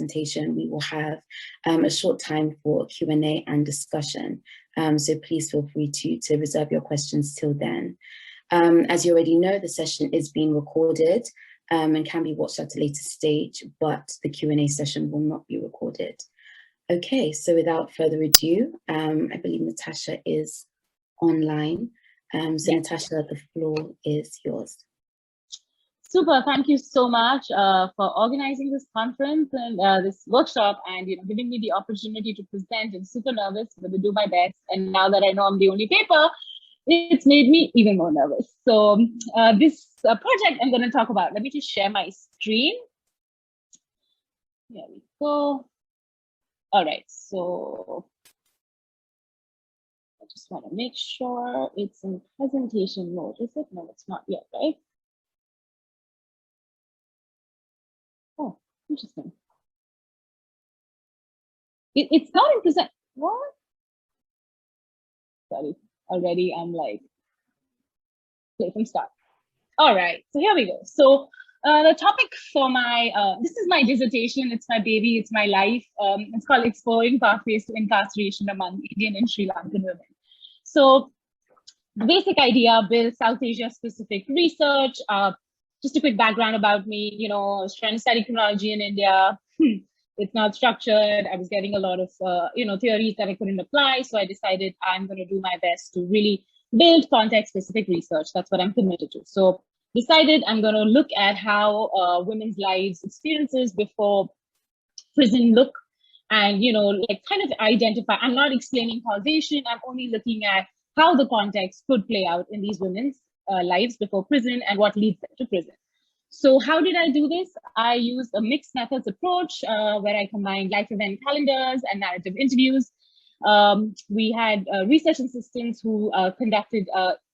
presentation, we will have a short time for Q&A and discussion. So please feel free to reserve your questions till then. As you already know, the session is being recorded and can be watched at a later stage, but the Q&A session will not be recorded. Okay, so without further ado, I believe Ntasha is online. So yes. Ntasha, the floor is yours. Super, thank you so much for organizing this conference and this workshop, and giving me the opportunity to present. I'm super nervous, but I do my best. And now that I know I'm the only paper, it's made me even more nervous. So this project I'm going to talk about, let me just share my screen. Here we go. All right, so I just want to make sure it's in presentation mode. Is it? No, it's not yet, right? Oh, interesting. It's not in present. What? Sorry, already I'm like, play from start. All right, so here we go. So the topic for my, this is my dissertation, it's my baby, it's my life. It's called Exploring Pathways to Incarceration Among Indian and Sri Lankan Women. So the basic idea, build South Asia specific research. Just a quick background about me, I was trying to study criminology in India. It's not structured. I was getting a lot of, theories that I couldn't apply. So I decided I'm going to do my best to really build context-specific research. That's what I'm committed to. So decided I'm going to look at how women's lives, experiences before prison look, and, kind of identify. I'm not explaining causation. I'm only looking at how the context could play out in these women's lives before prison and what leads them to prison. So how did I do this? I used a mixed methods approach where I combined life event calendars and narrative interviews. We had research assistants who conducted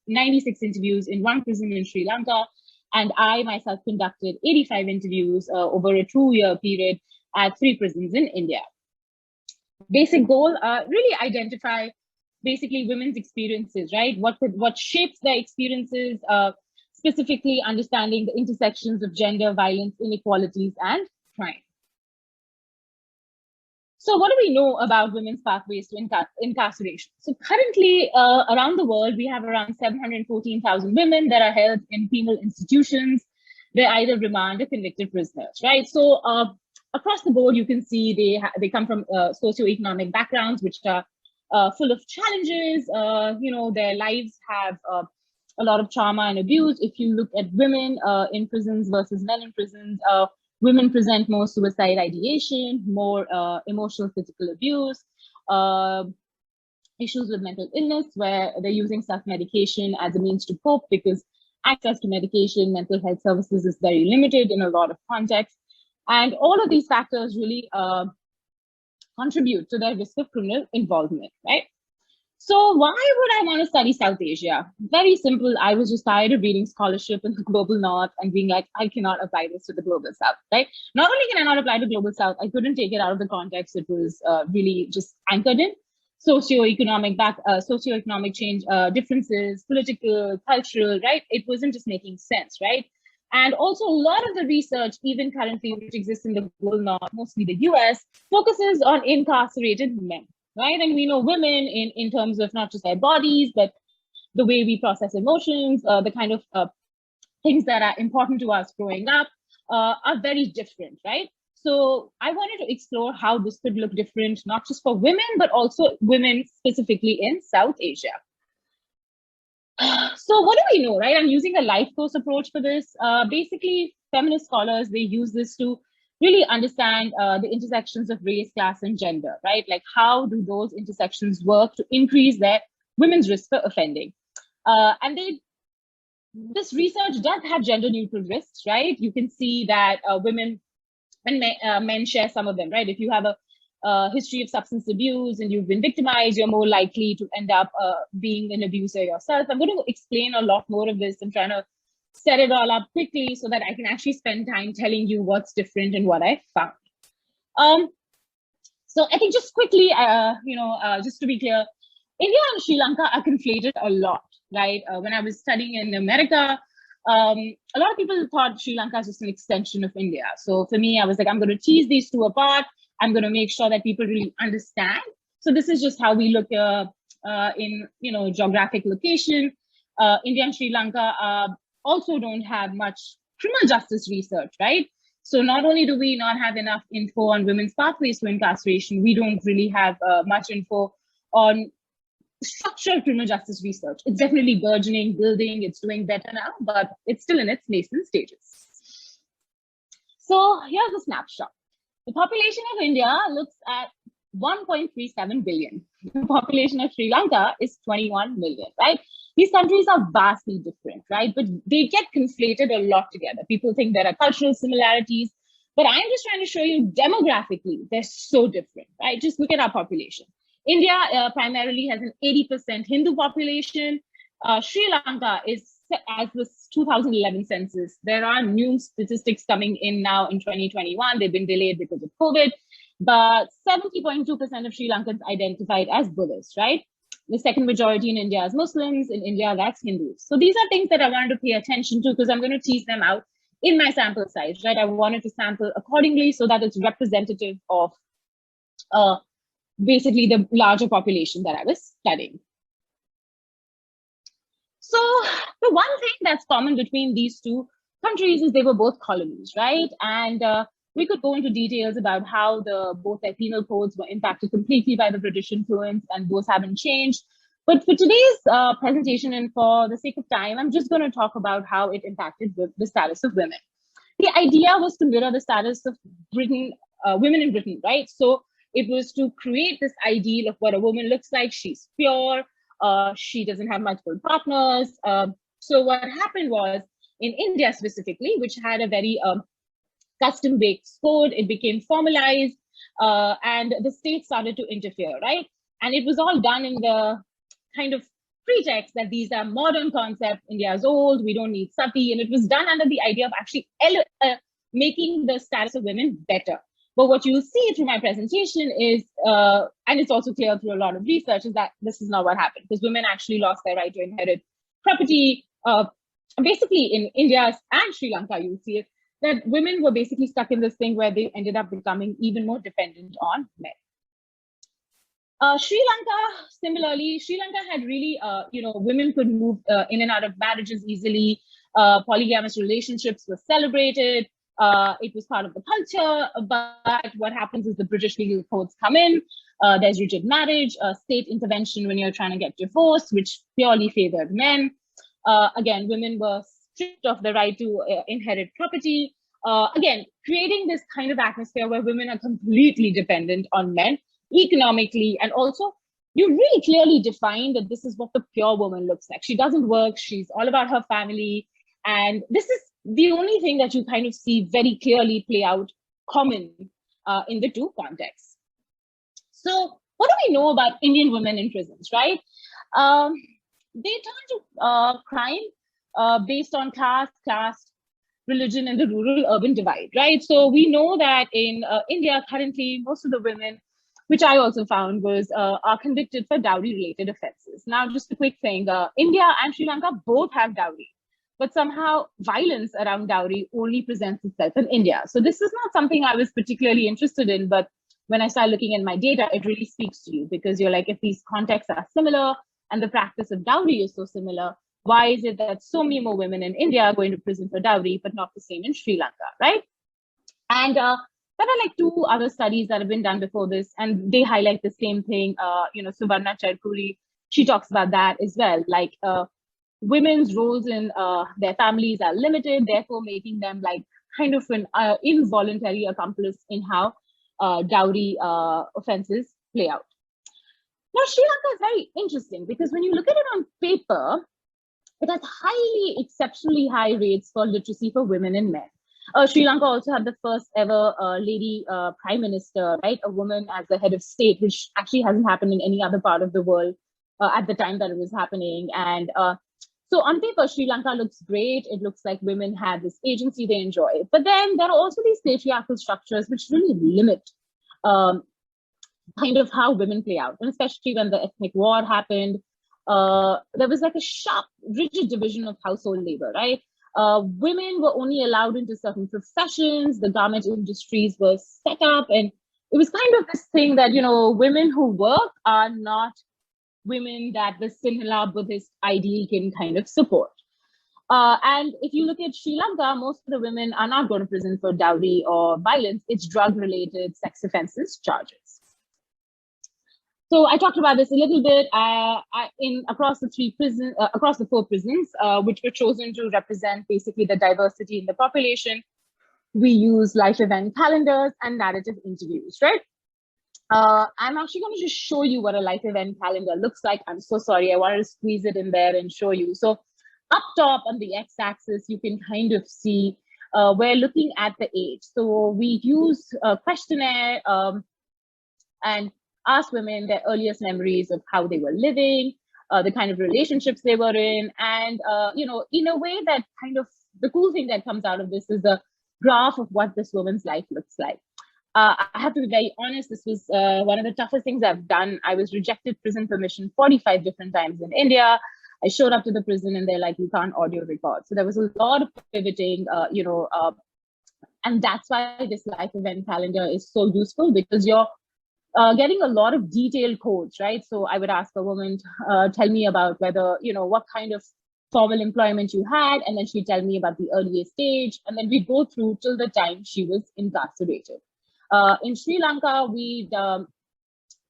96 interviews in one prison in Sri Lanka, and I myself conducted 85 interviews over a 2-year period at 3 prisons in India. Basic goal, really identify basically women's experiences, right? What shapes their experiences, specifically understanding the intersections of gender, violence, inequalities, and crime. So what do we know about women's pathways to incarceration? So currently around the world, we have around 714,000 women that are held in penal institutions. They're either remand or convicted prisoners, right? So across the board, you can see they come from socioeconomic backgrounds, which are full of challenges. Their lives have a lot of trauma and abuse. If you look at women in prisons versus men in prisons, women present more suicide ideation, more emotional, physical abuse, issues with mental illness, where they're using self-medication as a means to cope because access to medication, mental health services is very limited in a lot of contexts. And all of these factors really contribute to their risk of criminal involvement, right? So why would I want to study South Asia? Very simple. I was just tired of reading scholarship in the global north and being like, I cannot apply this to the global south, right? Not only can I not apply to global south, I couldn't take it out of the context it was really just anchored in. Socioeconomic change, differences, political, cultural, right? It wasn't just making sense, right? And also a lot of the research, even currently, which exists in the global north, mostly the US, focuses on incarcerated men. Right, and we know women in terms of not just their bodies, but the way we process emotions, the kind of things that are important to us growing up are very different, right? So I wanted to explore how this could look different, not just for women, but also women specifically in South Asia. So what do we know, right? I'm using a life course approach for this. Basically, feminist scholars, they use this to really understand the intersections of race, class, and gender, right? Like how do those intersections work to increase their women's risk for offending? And this research does have gender neutral risks, right? You can see that women and men share some of them, right? If you have a history of substance abuse and you've been victimized, you're more likely to end up being an abuser yourself. I'm going to explain a lot more of this. I'm trying to set it all up quickly so that I can actually spend time telling you what's different and what I found. So I think just quickly, just to be clear, India and Sri Lanka are conflated a lot, right? When I was studying in America, a lot of people thought Sri Lanka is just an extension of India. So for me, I was like, I'm going to tease these two apart. I'm going to make sure that people really understand. So this is just how we look in, geographic location. India and Sri Lanka also don't have much criminal justice research, right? So not only do we not have enough info on women's pathways to incarceration, we don't really have much info on structural criminal justice research. It's definitely burgeoning, building, it's doing better now, but it's still in its nascent stages. So here's a snapshot. The population of India looks at 1.37 billion. The population of Sri Lanka is 21 million, right? These countries are vastly different, right? But they get conflated a lot together. People think there are cultural similarities, but I'm just trying to show you demographically, they're so different, right? Just look at our population. India primarily has an 80% Hindu population. Sri Lanka is, as the 2011 census, there are new statistics coming in now in 2021. They've been delayed because of COVID, but 70.2% of Sri Lankans identified as Buddhists, right? The second majority in India is Muslims. In India, that's Hindus. So these are things that I wanted to pay attention to because I'm going to tease them out in my sample size, right? I wanted to sample accordingly so that it's representative of basically the larger population that I was studying. So the one thing that's common between these two countries is they were both colonies, right? And we could go into details about how both their penal codes were impacted completely by the British influence, and those haven't changed. But for today's presentation and for the sake of time, I'm just going to talk about how it impacted the status of women. The idea was to mirror the status of women in Britain, right? So it was to create this ideal of what a woman looks like. She's pure. She doesn't have multiple partners. So what happened was, in India specifically, which had a very custom-based code, it became formalized, and the state started to interfere, right? And it was all done in the kind of pretext that these are modern concepts, India is old, we don't need sati, and it was done under the idea of actually making the status of women better. But what you'll see through my presentation is, and it's also clear through a lot of research, is that this is not what happened, because women actually lost their right to inherit property. Basically, in India and Sri Lanka, you'll see it, that women were basically stuck in this thing where they ended up becoming even more dependent on men. Sri Lanka, similarly, Sri Lanka had really, women could move in and out of marriages easily. Polygamous relationships were celebrated. It was part of the culture, but what happens is the British legal codes come in. There's rigid marriage, state intervention when you're trying to get divorced, which purely favored men. Again, women were stripped of the right to inherit property. Again, creating this kind of atmosphere where women are completely dependent on men economically, and also you really clearly define that this is what the pure woman looks like. She doesn't work, she's all about her family, and this is the only thing that you kind of see very clearly play out common in the two contexts. So what do we know about Indian women in prisons, right? They turn to crime based on class, religion, and the rural-urban divide, right? So we know that in India, currently, most of the women, which I also found, are convicted for dowry-related offenses. Now, just a quick thing, India and Sri Lanka both have dowry, but somehow violence around dowry only presents itself in India. So this is not something I was particularly interested in, but when I started looking at my data, it really speaks to you, because you're like, if these contexts are similar and the practice of dowry is so similar, why is it that so many more women in India are going to prison for dowry, but not the same in Sri Lanka, right? And there are like two other studies that have been done before this, and they highlight the same thing. Suvarna Cherkuri, she talks about that as well. Like women's roles in their families are limited, therefore making them like kind of an involuntary accomplice in how dowry offenses play out. Now, Sri Lanka is very interesting because when you look at it on paper, it has exceptionally high rates for literacy for women and men. Sri Lanka also had the first ever lady prime minister, right? A woman as the head of state, which actually hasn't happened in any other part of the world at the time that it was happening. And so on paper, Sri Lanka looks great. It looks like women have this agency they enjoy. But then there are also these patriarchal structures which really limit kind of how women play out. And especially when the ethnic war happened, there was like a sharp, rigid division of household labor, right? Women were only allowed into certain professions. The garment industries were set up, and it was kind of this thing that, women who work are not women that the Sinhala Buddhist ideal can kind of support. And if you look at Sri Lanka, most of the women are not going to prison for dowry or violence. It's drug-related sex offenses charges. So I talked about this a little bit. Across the 4 prisons, which were chosen to represent basically the diversity in the population, we use life event calendars and narrative interviews, right? I'm actually going to just show you what a life event calendar looks like. I'm so sorry, I wanted to squeeze it in there and show you. So up top on the x-axis, you can kind of see we're looking at the age. So we use a questionnaire and ask women their earliest memories of how they were living, the kind of relationships they were in, and in a way that kind of the cool thing that comes out of this is a graph of what this woman's life looks like. I have to be very honest, this was one of the toughest things I've done. I was rejected prison permission 45 different times in India. I showed up to the prison and they're like, you can't audio record. So there was a lot of pivoting, and that's why this life event calendar is so useful, because you're getting a lot of detailed codes, right? So I would ask a woman, tell me about whether, what kind of formal employment you had, and then she'd tell me about the earliest stage, and then we'd go through till the time she was incarcerated. In Sri Lanka, we'd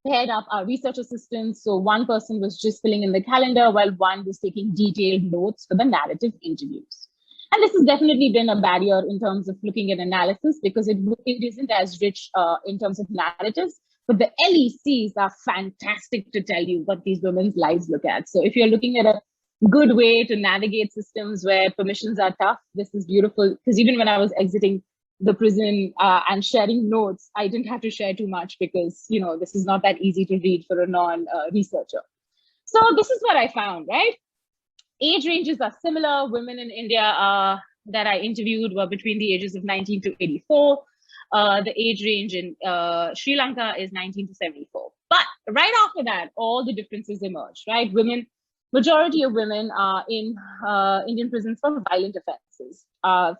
paired up our research assistants. So one person was just filling in the calendar while one was taking detailed notes for the narrative interviews. And this has definitely been a barrier in terms of looking at analysis, because it isn't as rich in terms of narratives. But the LECs are fantastic to tell you what these women's lives look at. So if you're looking at a good way to navigate systems where permissions are tough, this is beautiful. Because even when I was exiting the prison and sharing notes, I didn't have to share too much, because this is not that easy to read for a non-researcher. So this is what I found, right? Age ranges are similar. Women in India that I interviewed were between the ages of 19 to 84. The age range in Sri Lanka is 19 to 74. But right after that, all the differences emerge, right? Majority of women are in Indian prisons for violent offenses.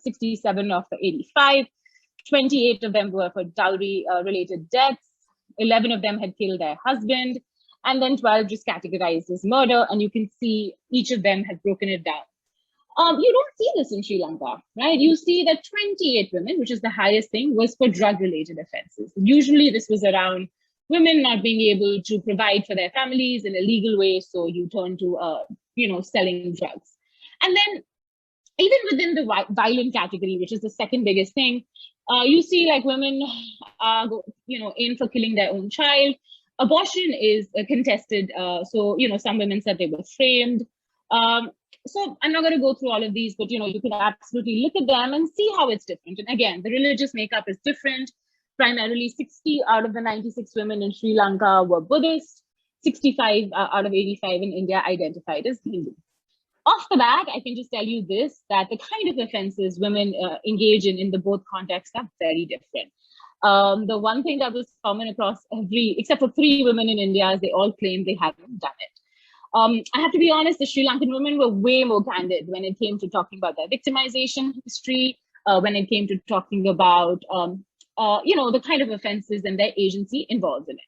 67 of the 85, 28 of them were for dowry-related deaths. 11 of them had killed their husband, and then 12 just categorized as murder. And you can see each of them had broken it down. You don't see this in Sri Lanka, right? You see that 28 women, which is the highest thing, was for drug-related offenses. Usually this was around women not being able to provide for their families in a legal way, so you turn to, selling drugs. And then even within the violent category, which is the second biggest thing, you see like women are, in for killing their own child. Abortion is contested. So some women said they were framed. So I'm not going to go through all of these, but you can absolutely look at them and see how it's different. And again, the religious makeup is different. Primarily 60 out of the 96 women in Sri Lanka were Buddhist. 65 out of 85 in India identified as Hindu. Off the bat, I can just tell you this, that the kind of offenses women engage in the both contexts are very different. The one thing that was common across except for 3 women in India, is they all claimed they hadn't done it. I have to be honest, the Sri Lankan women were way more candid when it came to talking about their victimization history, when it came to talking about, the kind of offenses and their agency involved in it.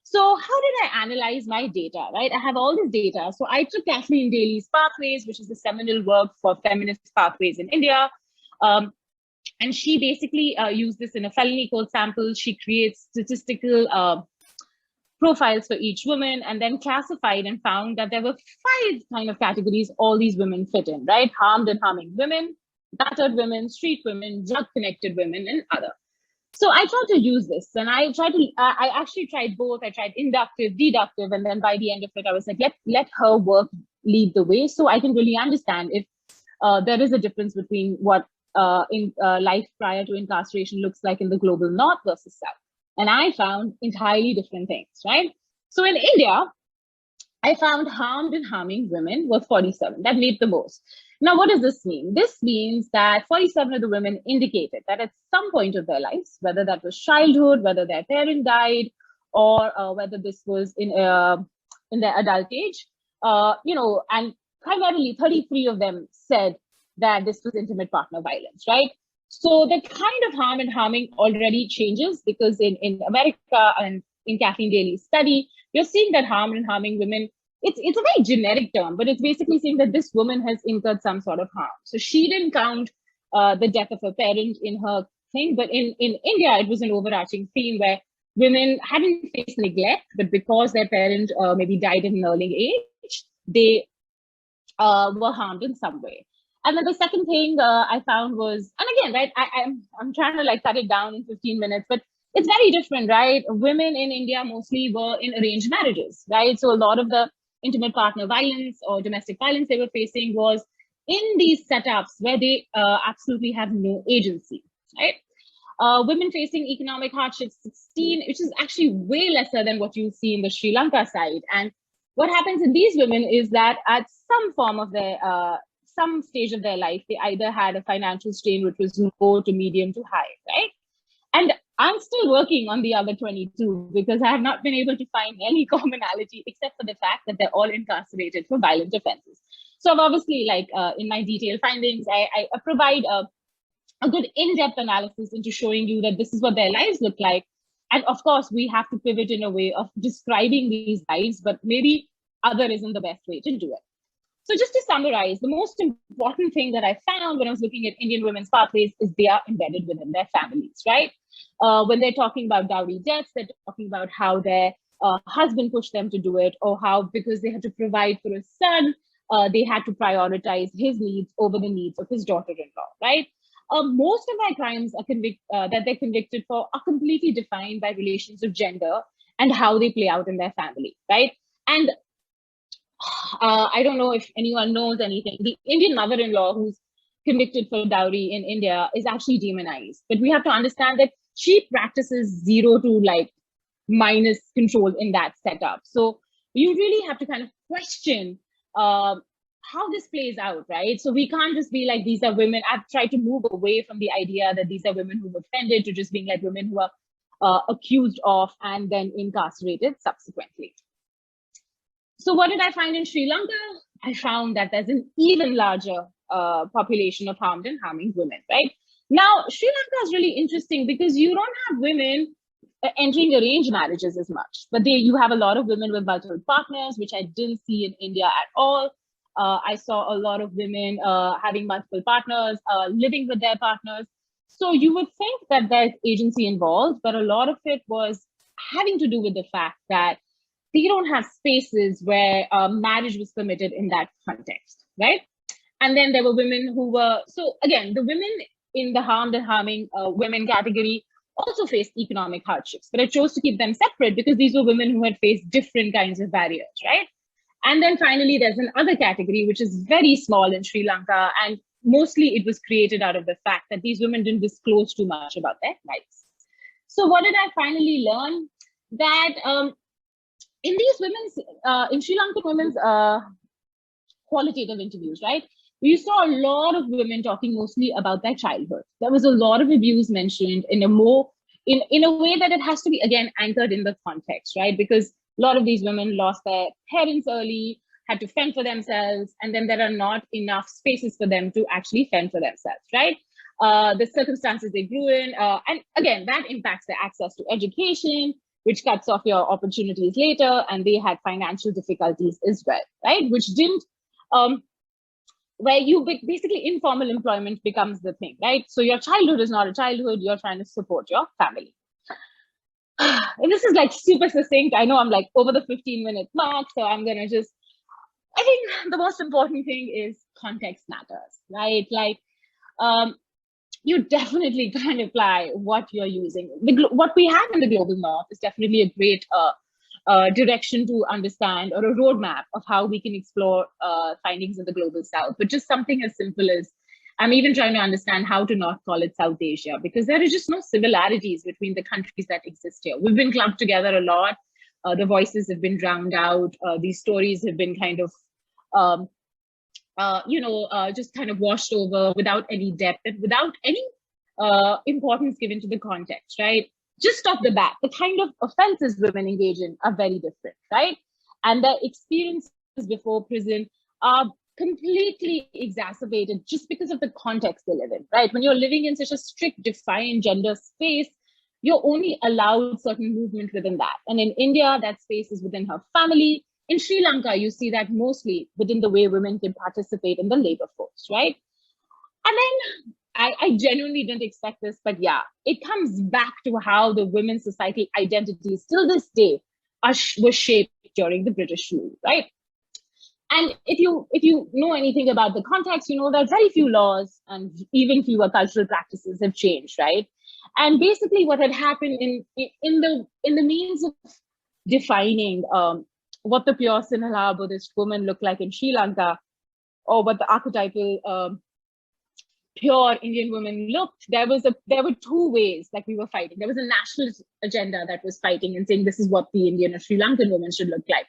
So how did I analyze my data, right? I have all this data. So I took Kathleen Daly's Pathways, which is the seminal work for feminist pathways in India. And she basically used this in a felony code sample. She creates statistical profiles for each woman, and then classified and found that there were 5 kind of categories all these women fit in, right? Harmed and harming women, battered women, street women, drug-connected women, and other. So I tried to use this, and I actually tried both. I tried inductive, deductive, and then by the end of it, I was like, let her work lead the way, so I can really understand if there is a difference between what life prior to incarceration looks like in the global north versus south. And I found entirely different things, right? So in India, I found harmed and harming women were 47. That made the most. Now, what does this mean? This means that 47 of the women indicated that at some point of their lives, whether that was childhood, whether their parent died, or whether this was in their adult age, and primarily 33 of them said that this was intimate partner violence, right? So the kind of harm and harming already changes, because in America and in Kathleen Daly's study, you're seeing that harm and harming women, it's a very generic term, but it's basically saying that this woman has incurred some sort of harm. So she didn't count the death of a parent in her thing, but in India, it was an overarching theme where women hadn't faced neglect, but because their parent maybe died at an early age, they were harmed in some way. And then the second thing I found was, and again, right, I'm trying to like cut it down in 15 minutes, but it's very different, right? Women in India mostly were in arranged marriages, right? So a lot of the intimate partner violence or domestic violence they were facing was in these setups where they absolutely have no agency, right? Women facing economic hardship 16, which is actually way lesser than what you see in the Sri Lanka side. And what happens in these women is that at some form of their, some stage of their life, they either had a financial strain which was low to medium to high, right? And I'm still working on the other 22 because I have not been able to find any commonality except for the fact that they're all incarcerated for violent offenses. So I've obviously, like in my detailed findings, I provide a good in-depth analysis into showing you that this is what their lives look like. And of course, we have to pivot in a way of describing these lives, but maybe other isn't the best way to do it. So just to summarize, the most important thing that I found when I was looking at Indian women's pathways is they are embedded within their families, right? When they're talking about dowry deaths, they're talking about how their husband pushed them to do it, or how because they had to provide for a son, they had to prioritize his needs over the needs of his daughter-in-law, right? Most of their crimes are that they're convicted for are completely defined by relations of gender and how they play out in their family, right? And I don't know if anyone knows anything. The Indian mother-in-law who's convicted for dowry in India is actually demonized. But we have to understand that she practices 0 to like minus control in that setup. So you really have to kind of question how this plays out, right? So we can't just be like, these are women. I've tried to move away from the idea that these are women who were offended to just being like women who are accused of and then incarcerated subsequently. So what did I find in Sri Lanka? I found that there's an even larger population of harmed and harming women, right? Now, Sri Lanka is really interesting because you don't have women entering arranged marriages as much, but you have a lot of women with multiple partners, which I didn't see in India at all. I saw a lot of women having multiple partners, living with their partners. So you would think that there's agency involved, but a lot of it was having to do with the fact that they don't have spaces where marriage was permitted in that context, right? And then there were women who were, so again, the women in the harmed and harming women category also faced economic hardships, but I chose to keep them separate because these were women who had faced different kinds of barriers, right? And then finally, there's another category, which is very small in Sri Lanka, and mostly it was created out of the fact that these women didn't disclose too much about their lives. So what did I finally learn? That in these women's, in Sri Lankan women's qualitative interviews, right? We saw a lot of women talking mostly about their childhood. There was a lot of abuse mentioned in a more, in a way that it has to be, again, anchored in the context, right? Because a lot of these women lost their parents early, had to fend for themselves, and then there are not enough spaces for them to actually fend for themselves, right? The circumstances they grew in, and again, that impacts their access to education, which cuts off your opportunities later, and they had financial difficulties as well, right? Which didn't, where you basically informal employment becomes the thing, right? So your childhood is not a childhood, you're trying to support your family. And this is like super succinct. I know I'm like over the 15-minute mark, so I'm gonna just, I think the most important thing is context matters, right? Like, you definitely can apply what you're using. What we have in the global north is definitely a great direction to understand, or a roadmap of how we can explore findings in the global south. But just something as simple as, I'm even trying to understand how to not call it South Asia, because there is just no similarities between the countries that exist here. We've been clumped together a lot. The voices have been drowned out. These stories have been kind of, just kind of washed over without any depth and without any importance given to the context, right? Just off the bat, the kind of offenses women engage in are very different, right? And their experiences before prison are completely exacerbated just because of the context they live in, right? When you're living in such a strict, defined gender space, you're only allowed certain movement within that. And in India, that space is within her family. In Sri Lanka, you see that mostly within the way women can participate in the labor force, right? And then I genuinely didn't expect this, but yeah, it comes back to how the women's societal identities till this day were shaped during the British rule, right? And if you know anything about the context, you know that very few laws and even fewer cultural practices have changed, right? And basically, what had happened in the means of defining what the pure Sinhala Buddhist woman looked like in Sri Lanka, or what the archetypal pure Indian woman looked, there were two ways that we were fighting. There was a nationalist agenda that was fighting and saying this is what the Indian or Sri Lankan woman should look like.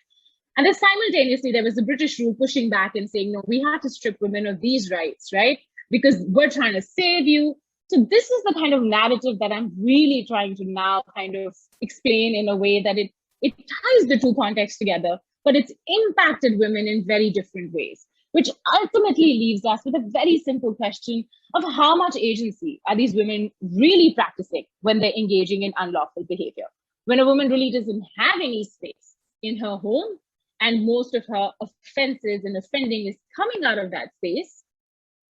And then simultaneously, there was the British rule pushing back and saying, no, we have to strip women of these rights, right? Because we're trying to save you. So this is the kind of narrative that I'm really trying to now kind of explain in a way that it ties the two contexts together, but it's impacted women in very different ways, which ultimately leaves us with a very simple question of how much agency are these women really practicing when they're engaging in unlawful behavior? When a woman really doesn't have any space in her home, and most of her offenses and offending is coming out of that space,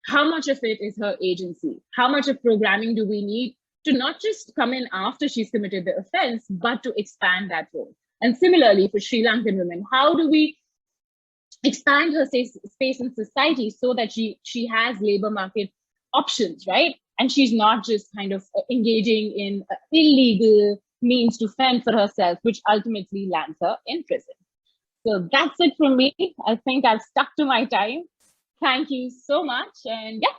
how much of it is her agency? How much of programming do we need to not just come in after she's committed the offense, but to expand that role? And similarly for Sri Lankan women, how do we expand her space in society so that she has labor market options, right? And she's not just kind of engaging in illegal means to fend for herself, which ultimately lands her in prison. So that's it from me. I think I've stuck to my time. Thank you so much. And yeah,